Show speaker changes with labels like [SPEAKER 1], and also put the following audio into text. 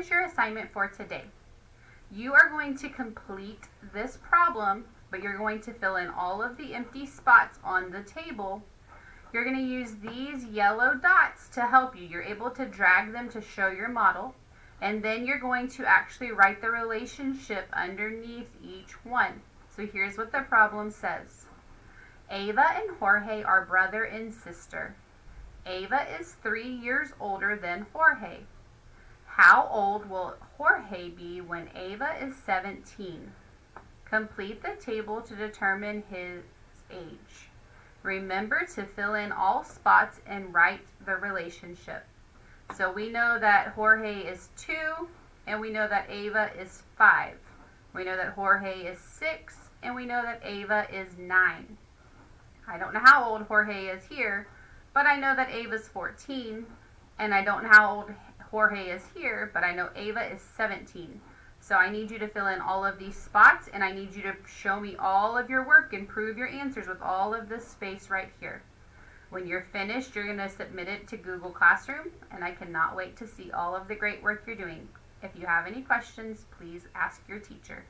[SPEAKER 1] here's your assignment for today. You are going to complete this problem, but you're going to fill in all of the empty spots on the table. You're going to use these yellow dots to help you. You're able to drag them to show your model, and then you're going to actually write the relationship underneath each one. So here's what the problem says. Ava and Jorge are brother and sister. Ava is 3 years older than Jorge. How old will Jorge be when Ava is 17? Complete the table to determine his age. Remember to fill in all spots and write the relationship. So we know that Jorge is 2, and we know that Ava is 5. We know that Jorge is 6, and we know that Ava is 9. I don't know how old Jorge is here, but I know that Ava's 14, and I don't know how old Jorge is here, but I know Ava is 17. So I need you to fill in all of these spots, and I need you to show me all of your work and prove your answers with all of this space right here. When you're finished, you're going to submit it to Google Classroom, and I cannot wait to see all of the great work you're doing. If you have any questions, please ask your teacher.